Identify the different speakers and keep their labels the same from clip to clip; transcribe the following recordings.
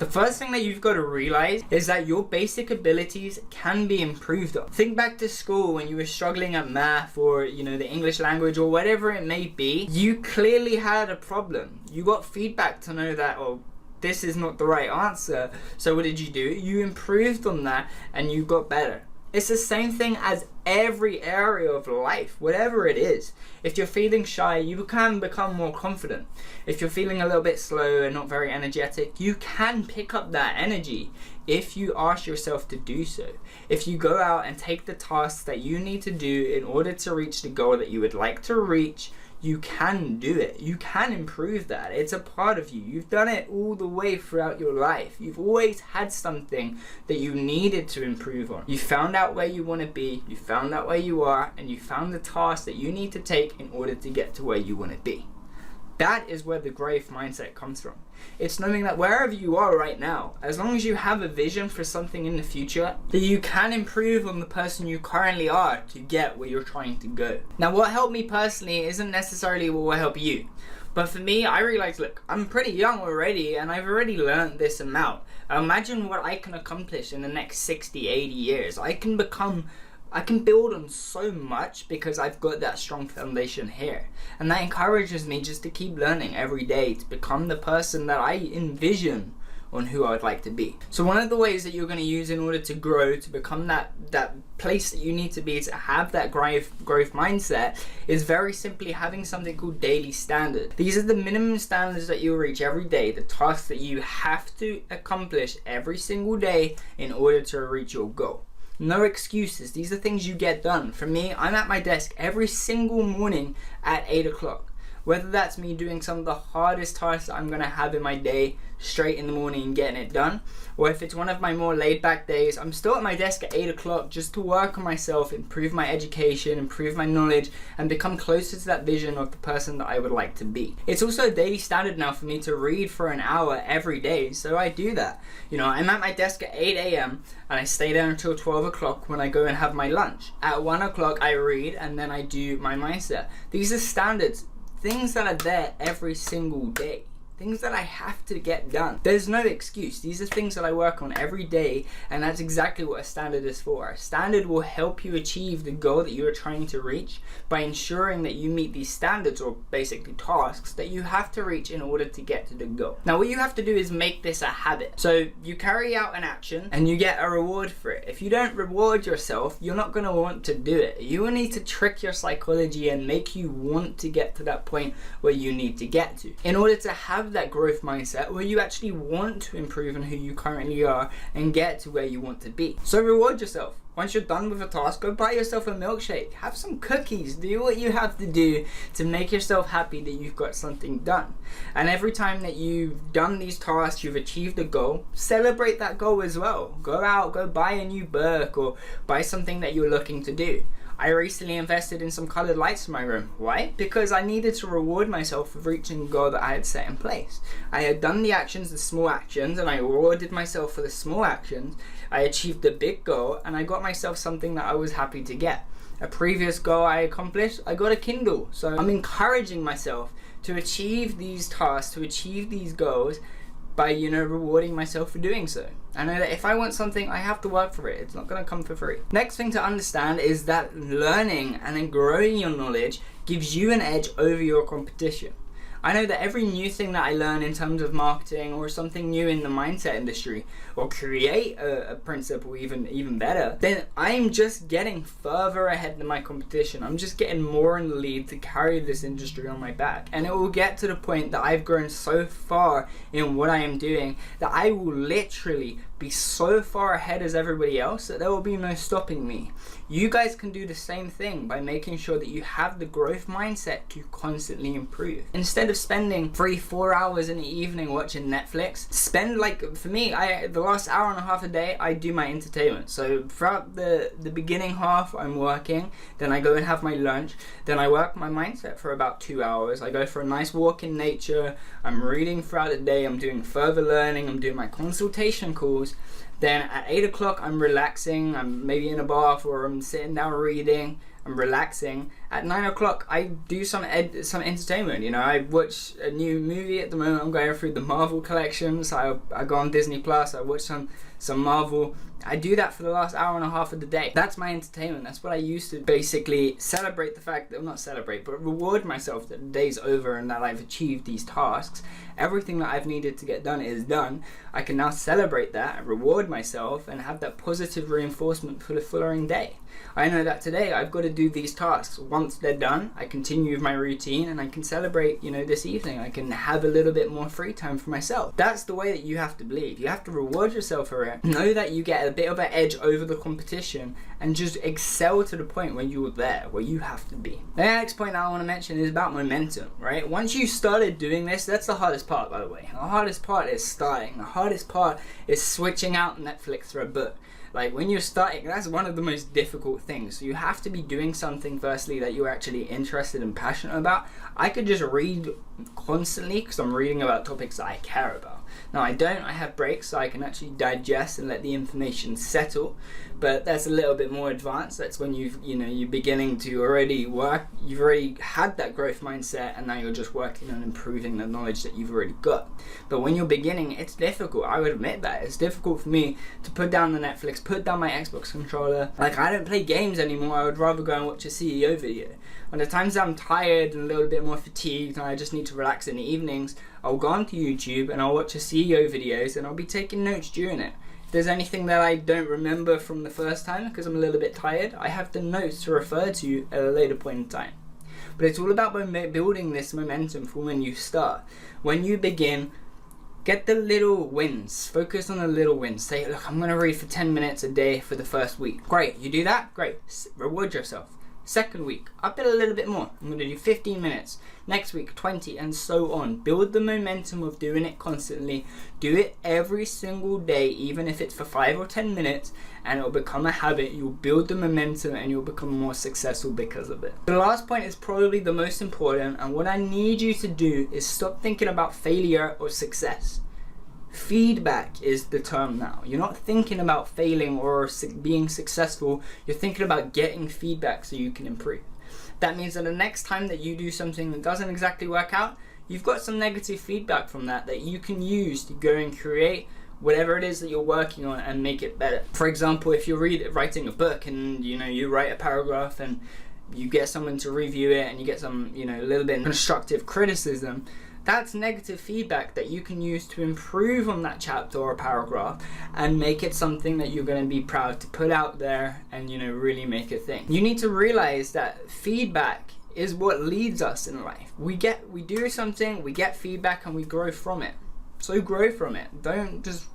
Speaker 1: The first thing that you've got to realize is that your basic abilities can be improved on. Think back to school when you were struggling at math or, the English language or whatever it may be. You clearly had a problem. You got feedback to know that, this is not the right answer. So what did you do? You improved on that and you got better. It's the same thing as every area of life, whatever it is. If you're feeling shy, you can become more confident. If you're feeling a little bit slow and not very energetic, you can pick up that energy if you ask yourself to do so. If you go out and take the tasks that you need to do in order to reach the goal that you would like to reach, you can do it. You can improve that. It's a part of you. You've done it all the way throughout your life. You've always had something that you needed to improve on. You found out where you want to be, you found out where you are, and you found the task that you need to take in order to get to where you want to be. That is where the growth mindset comes from. It's knowing that wherever you are right now, as long as you have a vision for something in the future, that you can improve on the person you currently are to get where you're trying to go. Now, what helped me personally isn't necessarily what will help you. But for me, I realized, look, I'm pretty young already and I've already learned this amount. Imagine what I can accomplish in the next 60, 80 years. I can build on so much because I've got that strong foundation here. And that encourages me just to keep learning every day to become the person that I envision on who I would like to be. So one of the ways that you're going to use in order to grow, to become that place that you need to be, to have that growth mindset, is very simply having something called daily standard. These are the minimum standards that you'll reach every day, the tasks that you have to accomplish every single day in order to reach your goal. No excuses. These are things you get done. For me, I'm at my desk every single morning at 8 o'clock. Whether that's me doing some of the hardest tasks that I'm going to have in my day straight in the morning and getting it done, or if it's one of my more laid back days, I'm still at my desk at 8 o'clock just to work on myself, improve my education, improve my knowledge, and become closer to that vision of the person that I would like to be. It's also a daily standard now for me to read for an hour every day, so I do that. I'm at my desk at 8 a.m. and I stay there until 12 o'clock when I go and have my lunch. At 1 o'clock I read and then I do my mindset. These are standards. Things that are there every single day. Things that I have to get done. There's no excuse. These are things that I work on every day, and that's exactly what a standard is for. A standard will help you achieve the goal that you are trying to reach by ensuring that you meet these standards, or basically tasks, that you have to reach in order to get to the goal. Now, what you have to do is make this a habit. So you carry out an action and you get a reward for it. If you don't reward yourself, you're not going to want to do it. You will need to trick your psychology and make you want to get to that point where you need to get to. In order to have that growth mindset where you actually want to improve on who you currently are and get to where you want to be. So reward yourself. Once you're done with a task, go buy yourself a milkshake, have some cookies, do what you have to do to make yourself happy that you've got something done. And every time that you've done these tasks, you've achieved a goal, celebrate that goal as well. Go out, go buy a new book or buy something that you're looking to do. I recently invested in some colored lights in my room. Why? Because I needed to reward myself for reaching the goal that I had set in place. I had done the actions, the small actions, and I rewarded myself for the small actions. I achieved the big goal, and I got myself something that I was happy to get. A previous goal I accomplished, I got a Kindle. So I'm encouraging myself to achieve these tasks, to achieve these goals, by rewarding myself for doing so. I know that if I want something, I have to work for it. It's not going to come for free. Next thing to understand is that learning and then growing your knowledge gives you an edge over your competition. I know that every new thing that I learn in terms of marketing or something new in the mindset industry, or create a principle even better, then I'm just getting further ahead than my competition. I'm just getting more in the lead to carry this industry on my back. And it will get to the point that I've grown so far in what I am doing that I will literally be so far ahead as everybody else that there will be no stopping me. You guys can do the same thing by making sure that you have the growth mindset to constantly improve. Instead of spending 3-4 hours in the evening watching Netflix, spend, for me, the last hour and a half a day, I do my entertainment. So throughout the beginning half, I'm working, then I go and have my lunch, then I work my mindset for about 2 hours. I go for a nice walk in nature, I'm reading throughout the day, I'm doing further learning, I'm doing my consultation calls, videos. Then at 8 o'clock I'm relaxing, I'm maybe in a bath or I'm sitting down reading, I'm relaxing. At 9 o'clock I do some entertainment, you know, I watch a new movie. At the moment I'm going through the Marvel collection, so I go on Disney Plus, I watch some Marvel. I do that for the last hour and a half of the day. That's my entertainment. That's what I use to basically celebrate the fact that, well, not celebrate, but reward myself that the day's over and that I've achieved these tasks. Everything that I've needed to get done is done. I can now celebrate that, reward myself, and have that positive reinforcement for the following day. I know that today I've got to do these tasks. Once they're done, I continue with my routine and I can celebrate, you know, this evening. I can have a little bit more free time for myself. That's the way that you have to believe. You have to reward yourself for it. Know that you get a bit of an edge over the competition and just excel to the point where you're there, where you have to be. The next point I want to mention is about momentum, right? Once you started doing this, that's the hardest part, by the way. The hardest part is starting. The hardest part is switching out Netflix for a book. Like, when you're starting, that's one of the most difficult things. So you have to be doing something, firstly, that you're actually interested and passionate about. I could just read constantly because I'm reading about topics that I care about. Now I don't, I have breaks so I can actually digest and let the information settle, but that's a little bit more advanced. That's when you're beginning to already work, you've already had that growth mindset and now you're just working on improving the knowledge that you've already got. But when you're beginning, it's difficult. I would admit that. It's difficult for me to put down the Netflix, put down my Xbox controller. Like, I don't play games anymore. I would rather go and watch a CEO video. When the times I'm tired and a little bit more fatigued and I just need to relax in the evenings, I'll go onto YouTube and I'll watch a CEO videos and I'll be taking notes during it. If there's anything that I don't remember from the first time because I'm a little bit tired, I have the notes to refer to at a later point in time. But it's all about building this momentum for when you start. When you begin, get the little wins. Focus on the little wins. Say, look, I'm going to read for 10 minutes a day for the first week. Great, you do that? Great. Reward yourself. Second week, up it a little bit more. I'm going to do 15 minutes. Next week, 20, and so on. Build the momentum of doing it constantly. Do it every single day, even if it's for 5 or 10 minutes, and it'll become a habit. You'll build the momentum and you'll become more successful because of it. The last point is probably the most important, and what I need you to do is stop thinking about failure or success. Feedback is the term now. You're not thinking about failing or being successful. You're thinking about getting feedback so you can improve. That means that the next time that you do something that doesn't exactly work out, you've got some negative feedback from that you can use to go and create whatever it is that you're working on and make it better. For example, if you're writing a book and you write a paragraph and you get someone to review it and you get some a little bit of constructive criticism, that's negative feedback that you can use to improve on that chapter or paragraph and make it something that you're going to be proud to put out there and really make a thing. You need to realize that feedback is what leads us in life. We do something, we get feedback, and we grow from it. So grow from it. Don't just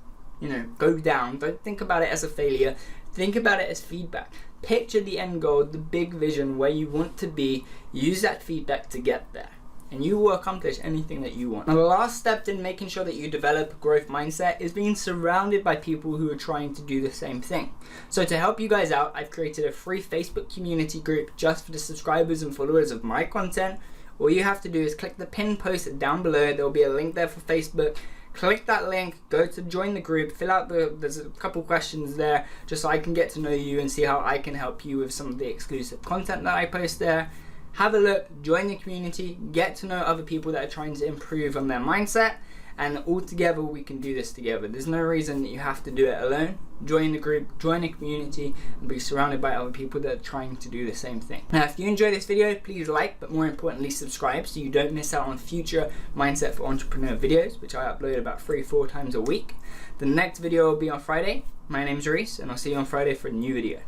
Speaker 1: go down. Don't think about it as a failure. Think about it as feedback. Picture the end goal, the big vision, where you want to be. Use that feedback to get there, and you will accomplish anything that you want. Now, the last step in making sure that you develop a growth mindset is being surrounded by people who are trying to do the same thing. So to help you guys out, I've created a free Facebook community group just for the subscribers and followers of my content. All you have to do is click the pinned post down below. There'll be a link there for Facebook. Click that link, go to join the group, fill out there's a couple questions there just so I can get to know you and see how I can help you with some of the exclusive content that I post there. Have a look, join the community, get to know other people that are trying to improve on their mindset, and all together we can do this together. There's no reason that you have to do it alone. Join the group, join the community, and be surrounded by other people that are trying to do the same thing. Now, if you enjoyed this video, please like, but more importantly, subscribe so you don't miss out on future Mindset for Entrepreneur videos, which I upload about 3-4 times a week. The next video will be on Friday. My name's Reece, and I'll see you on Friday for a new video.